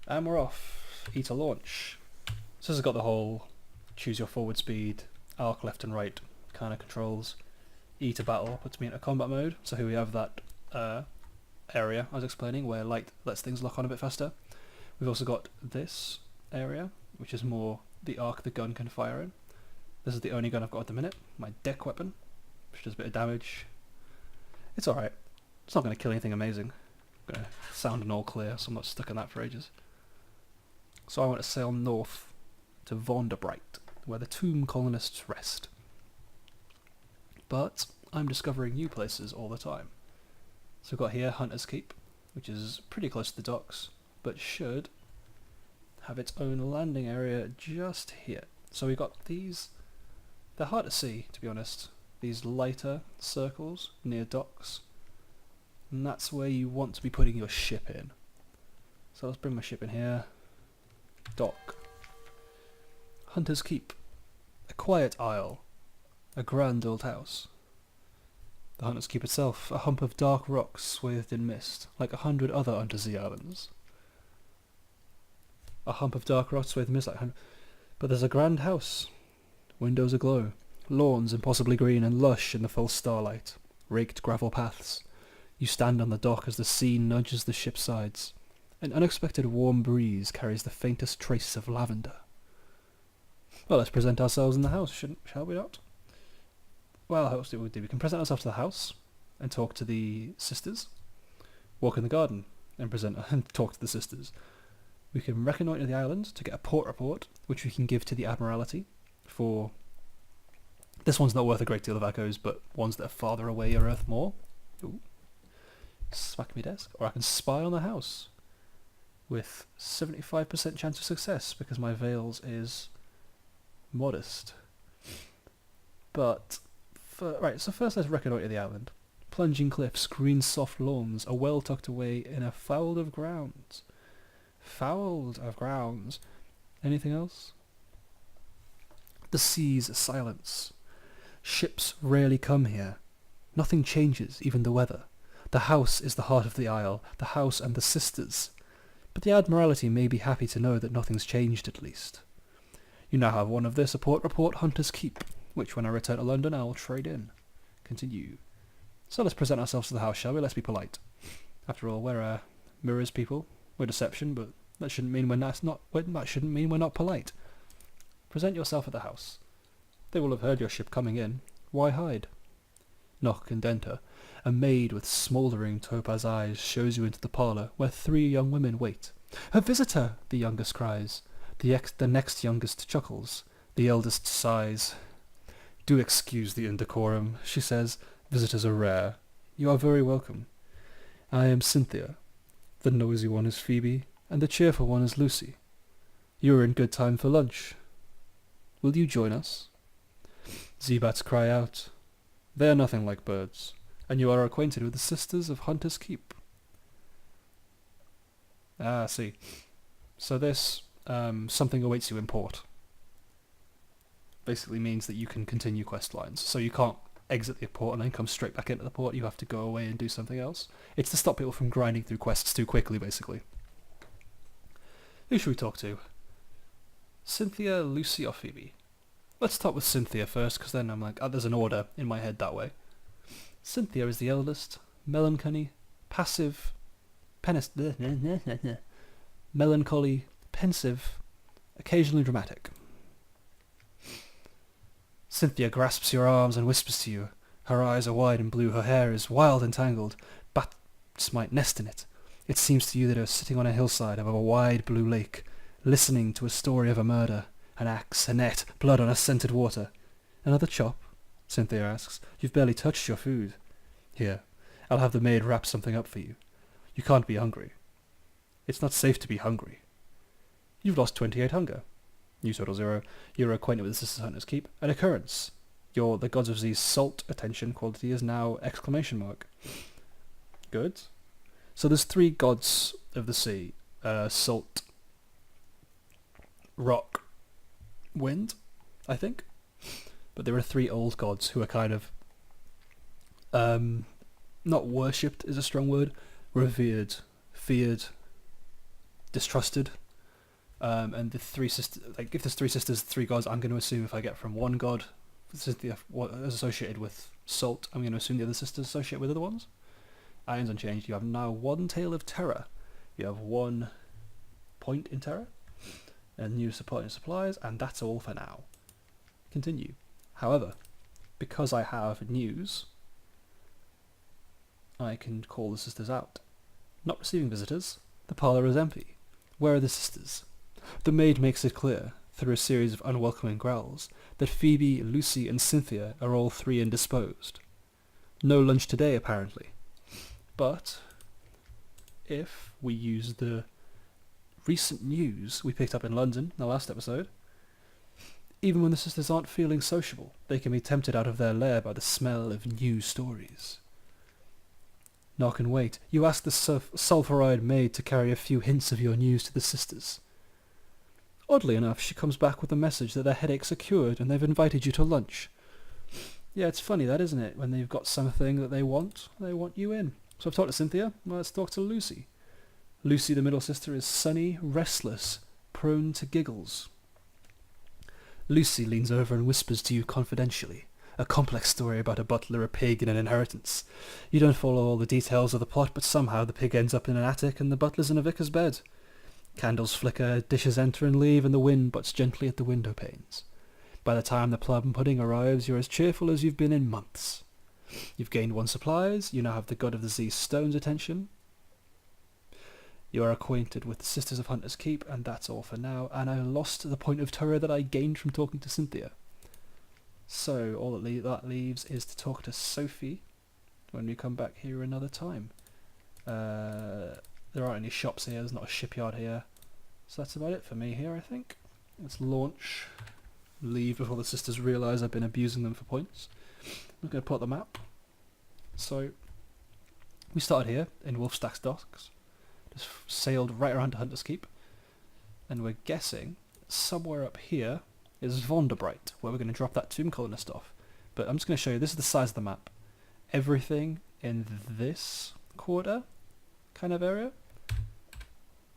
And we're off. E to launch. So this has got the whole choose your forward speed, arc left and right kind of controls. E to battle puts me into combat mode. So here we have that area I was explaining where light lets things lock on a bit faster. We've also got this area, which is more the arc the gun can fire in. This is the only gun I've got at the minute, my deck weapon, which does a bit of damage. It's alright. It's not going to kill anything amazing. I'm going to sound an all clear, so I'm not stuck in that for ages. So I want to sail north to Vonderbright, where the tomb colonists rest. But I'm discovering new places all the time. So we've got here Hunter's Keep, which is pretty close to the docks, but should have its own landing area just here. So we've got these, they're hard to see to be honest, these lighter circles near docks, and that's where you want to be putting your ship in. So let's bring my ship in here. Dock. Hunter's Keep. A quiet isle. A grand old house. The Hunter's Keep itself, a hump of dark rocks swathed in mist, like 100 other undersea islands. A hump of dark rocks swathed in mist like 100... But there's a grand house. Windows aglow. Lawns impossibly green and lush in the full starlight. Raked gravel paths. You stand on the dock as the sea nudges the ship's sides. An unexpected warm breeze carries the faintest trace of lavender. Well, let's present ourselves in the house, shall we not? Well, how else do we do? We can present ourselves to the house and talk to the sisters. Walk in the garden and present and talk to the sisters. We can reconnoitre the island to get a port report, which we can give to the Admiralty for... This one's not worth a great deal of echoes, but ones that are farther away are worth more. Ooh. Smack me desk. Or I can spy on the house with 75% chance of success because my veils is modest. But, right, so first let's reconnoitre the island. Plunging cliffs, green soft lawns, a well tucked away in a fold of grounds. Fouled of grounds. Anything else? The sea's silence. Ships rarely come here. Nothing changes, even the weather. The house is the heart of the isle, the house and the sisters. But the Admiralty may be happy to know that nothing's changed at least. You now have one of this, a port report Hunter's Keep, which when I return to London I will trade in. Continue. So let's present ourselves to the house, shall we? Let's be polite. After all, we're mirrors people. We're deception, but that shouldn't mean we're not polite. Present yourself at the house. They will have heard your ship coming in. Why hide? Knock and enter. A maid with smouldering topaz eyes shows you into the parlour, where 3 young women wait. "A visitor!" the youngest cries. The next youngest chuckles. The eldest sighs. "Do excuse the indecorum," she says. "Visitors are rare. You are very welcome. I am Cynthia. The noisy one is Phoebe, and the cheerful one is Lucy. You are in good time for lunch. Will you join us?" Zebats cry out. They are nothing like birds, and you are acquainted with the sisters of Hunter's Keep. Ah, I see. So this, something awaits you in port. Basically means that you can continue quest lines. So you can't exit the port and then come straight back into the port. You have to go away and do something else. It's to stop people from grinding through quests too quickly, basically. Who should we talk to? Cynthia, Lucy, or Phoebe? Let's start with Cynthia first, because then I'm like, oh, there's an order in my head that way. Cynthia is the eldest, melancholy, passive, melancholy, pensive, occasionally dramatic. Cynthia grasps your arms and whispers to you. Her eyes are wide and blue, her hair is wild and tangled. Bats might nest in it. It seems to you that you are sitting on a hillside above a wide blue lake, listening to a story of a murder. An axe, a net, blood on a scented water. Another chop? Cynthia asks. You've barely touched your food. Here, I'll have the maid wrap something up for you. You can't be hungry. It's not safe to be hungry. You've lost 28 hunger. You total 0. You're acquainted with the Sisters of Hunter's Keep. An occurrence. The gods of Z's salt attention quality is now ! Good. So there's 3 gods of the sea. Salt, rock, wind, I think. But there are 3 old gods who are kind of not worshipped is a strong word, revered, feared, distrusted. And the three sisters, like if there's three sisters, three gods, I'm going to assume if I get from one god Cynthia what is associated with salt, I'm going to assume the other sisters associated with other ones. Iron's unchanged. You have now one tale of terror. You have 1 point in terror, and new support and supplies, and that's all for now. Continue. However, because I have news, I can call the sisters out. Not receiving visitors. The parlour is empty. Where are the sisters? The maid makes it clear, through a series of unwelcoming growls, that Phoebe, Lucy, and Cynthia are all three indisposed. No lunch today, apparently. But if we use the recent news we picked up in London in the last episode, even when the sisters aren't feeling sociable, they can be tempted out of their lair by the smell of new stories. Knock and wait. You ask the sulphur-eyed maid to carry a few hints of your news to the sisters. Oddly enough, she comes back with a message that their headaches are cured and they've invited you to lunch. Yeah, it's funny that, isn't it? When they've got something that they want you in. So I've talked to Cynthia, well, let's talk to Lucy. Lucy, the middle sister, is sunny, restless, prone to giggles. Lucy leans over and whispers to you confidentially. A complex story about a butler, a pig, and an inheritance. You don't follow all the details of the plot, but somehow the pig ends up in an attic and the butler's in a vicar's bed. Candles flicker, dishes enter and leave, and the wind butts gently at the window panes. By the time the plum pudding arrives, you're as cheerful as you've been in months. You've gained 1 supplies, you now have the God of the Sea Stone's attention. You are acquainted with the Sisters of Hunter's Keep, and that's all for now, and I lost the point of terror that I gained from talking to Cynthia. So all that leaves is to talk to Sophie when we come back here another time. There aren't any shops here, there's not a shipyard here. So that's about it for me here, I think. Let's launch, leave before the sisters realise I've been abusing them for points. I'm going to put the map. So we started here in Wolfstack's Docks, just sailed right around to Hunter's Keep, and we're guessing somewhere up here is Vonderbright, where we're going to drop that tomb colonist off. But I'm just going to show you, this is the size of the map. Everything in this quarter kind of area,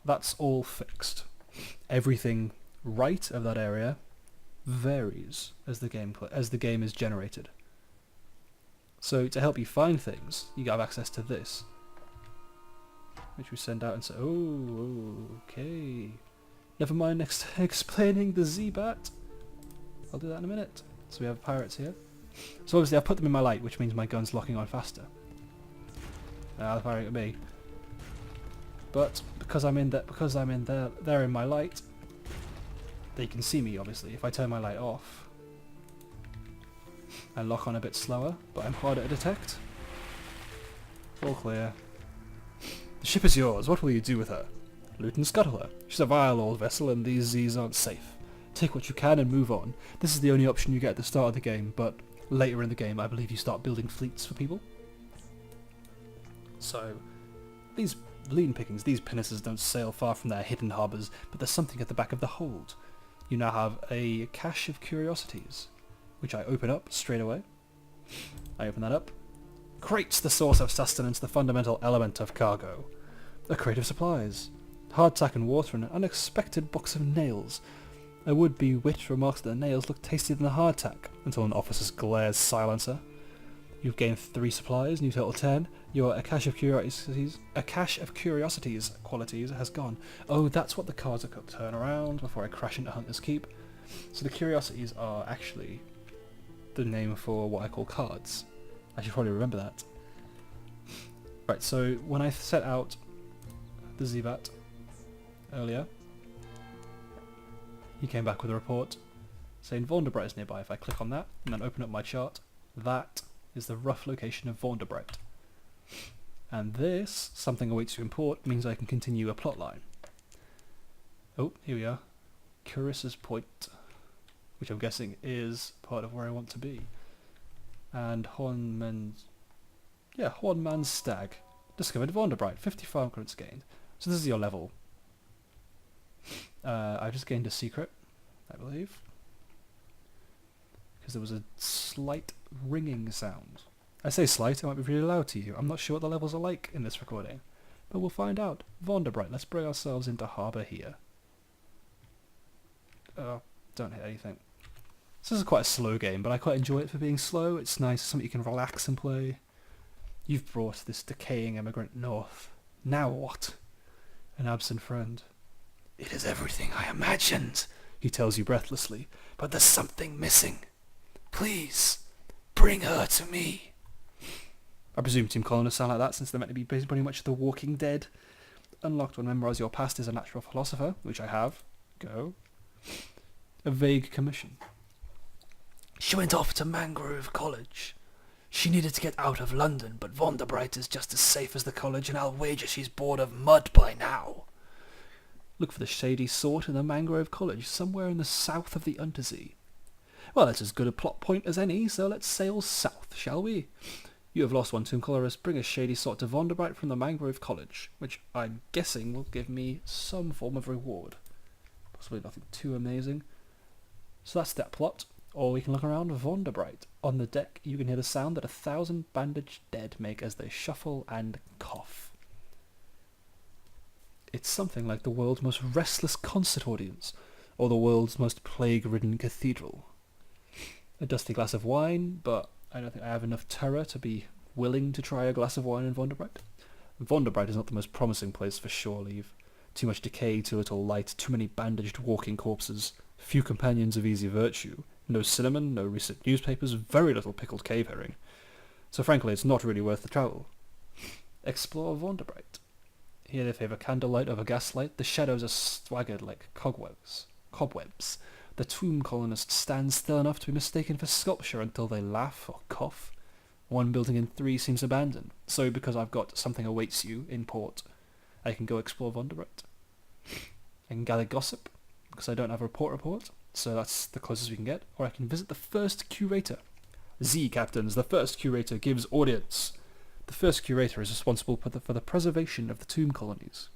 that's all fixed. Everything right of that area varies as the game is generated. So to help you find things, you have access to this, which we send out and say, oh, okay. Never mind explaining the Z-Bat. I'll do that in a minute. So we have pirates here. So obviously I've put them in my light, which means my gun's locking on faster. They're firing at me. But because I'm in there, they're in my light. They can see me, obviously. If I turn my light off, I lock on a bit slower, but I'm harder to detect. All clear. The ship is yours. What will you do with her? Loot and scuttle her. She's a vile old vessel, and these Z's aren't safe. Take what you can and move on. This is the only option you get at the start of the game, but later in the game, I believe you start building fleets for people. So, these lean pickings, these pinnaces don't sail far from their hidden harbours, but there's something at the back of the hold. You now have a cache of curiosities, which I open up straight away. I open that up. Crates, the source of sustenance, the fundamental element of cargo. A crate of supplies. Hardtack and water and an unexpected box of nails. A would-be wit remarks that the nails look tastier than the hardtack, until an officer's glares silence her. You've gained 3 supplies, new total 10. Your a cache of curiosities qualities has gone. Oh, that's what the cards are called. Turn around before I crash into Hunter's Keep. So the curiosities are actually the name for what I call cards. I should probably remember that. Right, so when I set out the Z-Bat earlier, he came back with a report saying Vonderbright is nearby. If I click on that and then open up my chart, that is the rough location of Vonderbright. And this, something awaits to import, means I can continue a plot line. Oh, here we are. Carissa's Point, which I'm guessing is part of where I want to be. And Hornman's Stag. Discovered Vonderbright, 50 farm credits gained. So this is your level. I've just gained a secret, I believe. Because there was a slight ringing sound. I say slight, it might be really loud to you. I'm not sure what the levels are like in this recording. But we'll find out. Vonderbright, let's bring ourselves into harbour here. Don't hit anything. So this is quite a slow game, but I quite enjoy it for being slow. It's nice, something you can relax and play. You've brought this decaying immigrant north. Now what? An absent friend. It is everything I imagined, he tells you breathlessly, but there's something missing. Please, bring her to me. I presume team colonists sound like that since they're meant to be pretty much the Walking Dead. Unlocked when memorize your past is a natural philosopher, which I have. Go. A vague commission. She went off to Mangrove College. She needed to get out of London, but Vonderbright is just as safe as the college, and I'll wager she's bored of mud by now. Look for the shady sort in the Mangrove College, somewhere in the south of the Untersee. Well, that's as good a plot point as any, so let's sail south, shall we? You have lost one tomb colorist. Bring a shady sort to Vonderbright from the Mangrove College, which I'm guessing will give me some form of reward. Possibly nothing too amazing. So that's that plot. Or we can look around Vonderbright. On the deck, you can hear the sound that 1,000 bandaged dead make as they shuffle and cough. It's something like the world's most restless concert audience, or the world's most plague-ridden cathedral. A dusty glass of wine, but I don't think I have enough terror to be willing to try a glass of wine in Vonderbright. Vonderbright is not the most promising place for shore leave. Too much decay, too little light, too many bandaged walking corpses, few companions of easy virtue, no cinnamon, no recent newspapers, very little pickled cave herring. So frankly, it's not really worth the travel. Explore Vonderbright. Here they favour candlelight over gaslight. The shadows are swaggered like cobwebs. The tomb colonists stand still enough to be mistaken for sculpture until they laugh or cough. One building in 3 seems abandoned, so because I've got something awaits you in port, I can go explore Vonderbright. I can gather gossip, because I don't have a report, so that's the closest we can get, or I can visit the first curator. Captains, the first curator gives audience. The first curator is responsible for the preservation of the tomb colonies.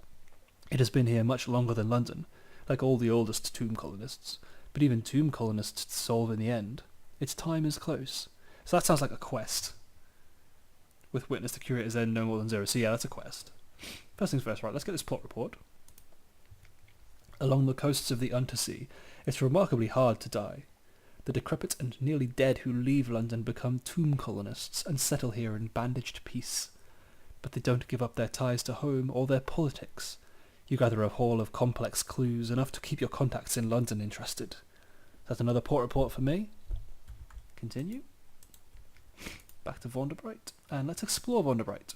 It has been here much longer than London, like all the oldest tomb colonists, but even tomb colonists dissolve in the end. Its time is close. So that sounds like a quest. With witness the curator's end no more than 0. So yeah, that's a quest. First things first, right, let's get this plot report. Along the coasts of the Untersea, it's remarkably hard to die. The decrepit and nearly dead who leave London become tomb colonists and settle here in bandaged peace. But they don't give up their ties to home or their politics. You gather a haul of complex clues, enough to keep your contacts in London interested. That's another port report for me. Continue. Back to Vonderbright, and let's explore Vonderbright.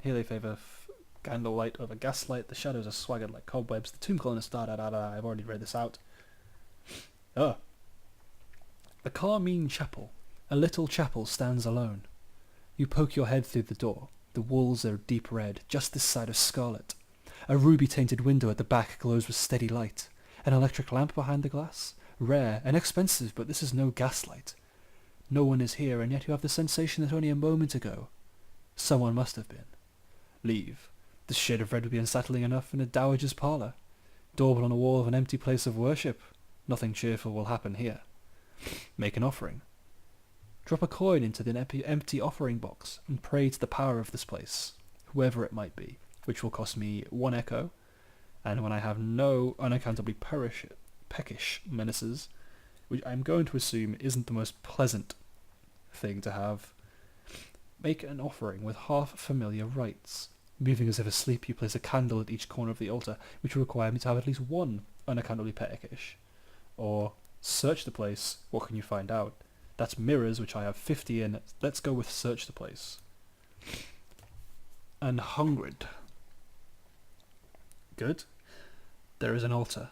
Here they favour candlelight over gaslight. The shadows are swaggered like cobwebs. The tomb colonists I've already read this out. The Carmine Chapel. A little chapel stands alone. You poke your head through the door. The walls are deep red, just this side of scarlet. A ruby-tainted window at the back glows with steady light. An electric lamp behind the glass. Rare and expensive, but this is no gaslight. No one is here, and yet you have the sensation that only a moment ago someone must have been. Leave. The shade of red would be unsettling enough in a dowager's parlour. Doorbell on the wall of an empty place of worship. Nothing cheerful will happen here. Make an offering. Drop a coin into the empty offering box and pray to the power of this place, whoever it might be, which will cost me 1 echo, and when I have no unaccountably peckish menaces, which I'm going to assume isn't the most pleasant thing to have, make an offering with half-familiar rites. Moving as if asleep, you place a candle at each corner of the altar, which will require me to have at least 1 unaccountably peckish. Or, search the place, what can you find out? That's mirrors, which I have 50 in. Let's go with search the place. And hungered. Good. There is an altar.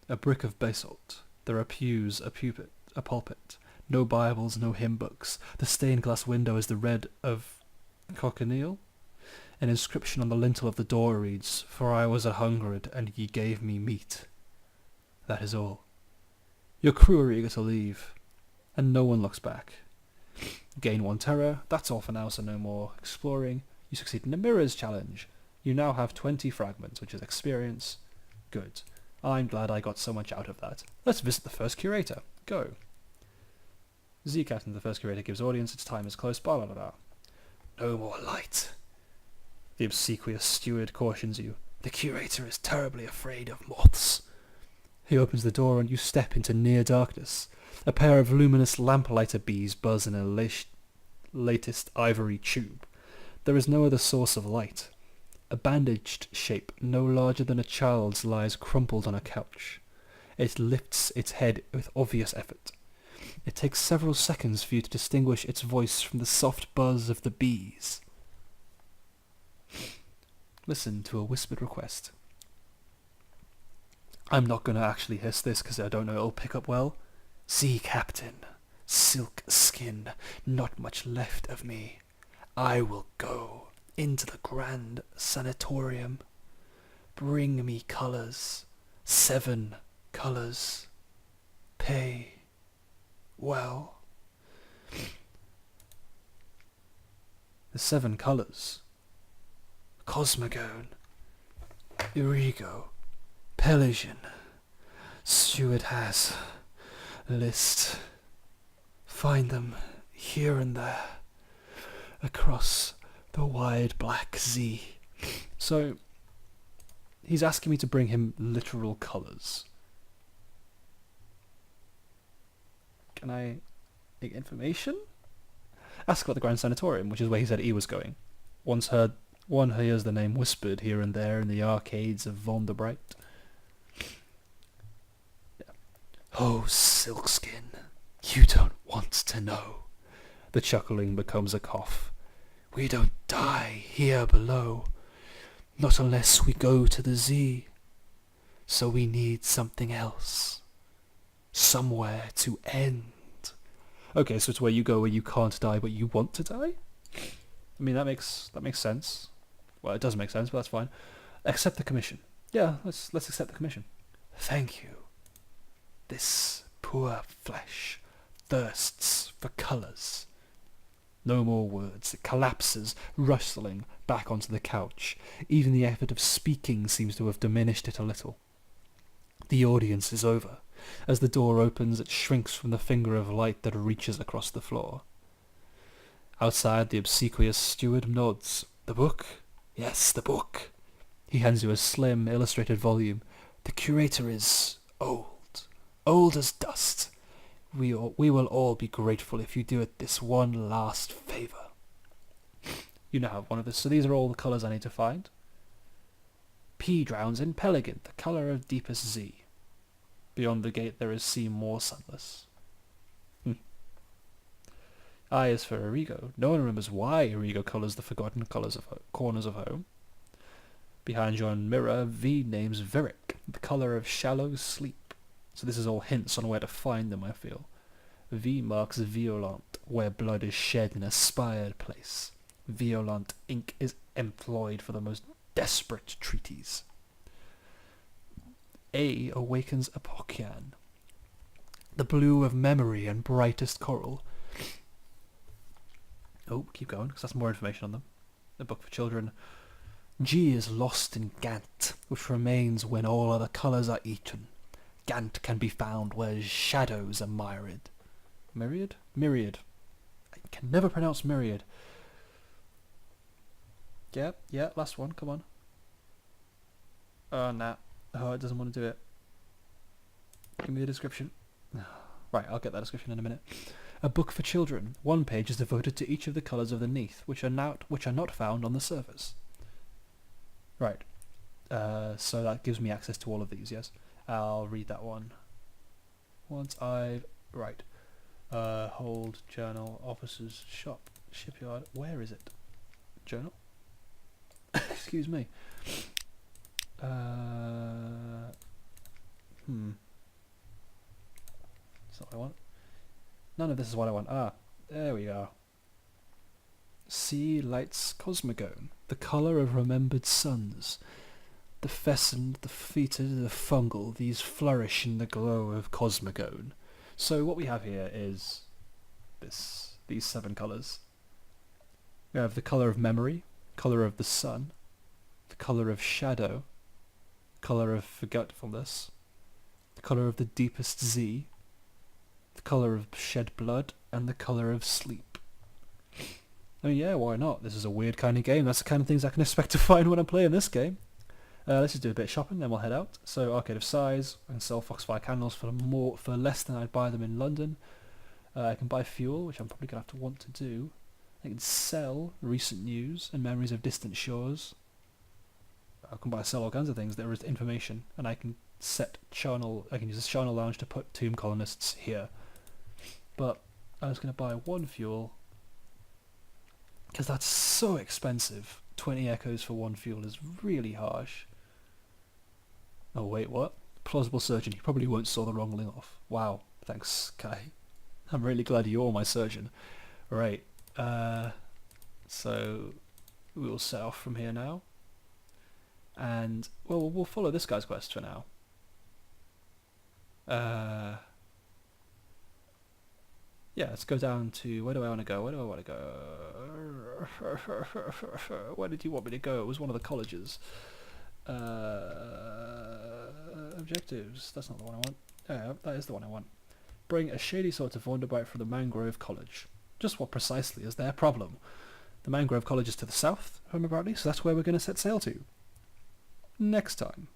A brick of basalt. There are pews, a pulpit. No Bibles, no hymn books. The stained glass window is the red of cochineal. An inscription on the lintel of the door reads, "For I was a-hungered, and ye gave me meat." That is all. Your crew are eager to leave, and no one looks back. Gain 1 terror, that's all for now, so no more exploring. You succeed in the mirrors challenge. You now have 20 fragments, which is experience. Good. I'm glad I got so much out of that. Let's visit the first curator. Go. Captain, the first curator gives audience, its time is close, blah blah blah. No more light. The obsequious steward cautions you. The curator is terribly afraid of moths. He opens the door and you step into near darkness. A pair of luminous lamplighter bees buzz in a latest ivory tube. There is no other source of light. A bandaged shape no larger than a child's lies crumpled on a couch. It lifts its head with obvious effort. It takes several seconds for you to distinguish its voice from the soft buzz of the bees. Listen to a whispered request. I'm not going to actually hiss this because I don't know it'll pick up well. Sea captain, silk skin, not much left of me. I will go into the grand sanatorium. Bring me colours, 7 colours. Pay well. The 7 colours. Cosmogone, Irigo, Pelasian. Steward has list. Find them here and there across the wide black Z. So he's asking me to bring him literal colours. Can I get information? Ask about the Grand Sanatorium, which is where he said he was going. One hears the name whispered here and there in the arcades of Von der Bright. Yeah. Oh, Silkskin, you don't want to know. The chuckling becomes a cough. We don't die here below, not unless we go to the Z. So we need something else. Somewhere to end. Okay, so it's where you go where you can't die but you want to die? I mean, that makes sense. Well, it doesn't make sense, but that's fine. Accept the commission. Yeah, let's accept the commission. Thank you. This poor flesh thirsts for colours. No more words. It collapses, rustling, back onto the couch. Even the effort of speaking seems to have diminished it a little. The audience is over. As the door opens, it shrinks from the finger of light that reaches across the floor. Outside, the obsequious steward nods. The book? Yes, the book. He hands you a slim, illustrated volume. The curator is old. Old as dust. We will all be grateful if you do it this one last favour. You now have one of this. So these are all the colours I need to find. P drowns in Pelican, the colour of deepest Z. Beyond the gate there is C more sunless. I is for Irigo. No one remembers why Irigo colours the forgotten corners of home. Behind your mirror, V names Viric, the colour of shallow sleep. So this is all hints on where to find them, I feel. V marks Violent, where blood is shed in a spired place. Violent ink is employed for the most desperate treaties. A awakens Apocian, the blue of memory and brightest coral. Oh, keep going, because that's more information on them. A book for children. G is lost in Gant, which remains when all other colours are eaten. Gant can be found where shadows are myriad. Myriad? Myriad. I can never pronounce myriad. Yeah, last one, come on. Oh, nah. Oh, it doesn't want to do it. Give me the description. Right, I'll get that description in a minute. A book for children. One page is devoted to each of the colours of the neath, which are not found on the surface. Right. So that gives me access to all of these, yes? I'll read that one. Right. Hold, journal, officers, shop, shipyard. Where is it? Journal? Excuse me. It's not what I want. None of this is what I want. There we are. Sea lights Cosmogone, the colour of remembered suns. The pheasant, the fetid, the fungal, these flourish in the glow of Cosmogone. So what we have here is these 7 colours. We have the colour of memory, colour of the sun, the colour of shadow, colour of forgetfulness, the colour of the deepest Z, the colour of shed blood, and the colour of sleep. I mean, yeah, why not? This is a weird kind of game. That's the kind of things I can expect to find when I'm playing this game. Let's just do a bit of shopping, then we'll head out. So, Arcade of Size. I can sell Foxfire candles for less than I'd buy them in London. I can buy fuel, which I'm probably going to have to want to do. I can sell recent news and memories of distant shores. I can sell all kinds of things. There is information, and I can set charnel. I can use this charnel lounge to put tomb colonists here. But I was going to buy one fuel because that's so expensive. 20 echoes for one fuel is really harsh. Oh wait, what? Plausible surgeon. You probably won't saw the wrong limb off. Wow, thanks, Kai. I'm really glad you're my surgeon. Right. So we'll set off from here now. And, well, we'll follow this guy's quest for now. Yeah, let's go down to... Where do I want to go? Where do I want to go? Where did you want me to go? It was one of the colleges. Objectives. That's not the one I want. Yeah, that is the one I want. Bring a shady sort of wonderbite from the Mangrove College. Just what precisely is their problem? The Mangrove College is to the south, if I remember rightly, so that's where we're going to set sail to. Next time.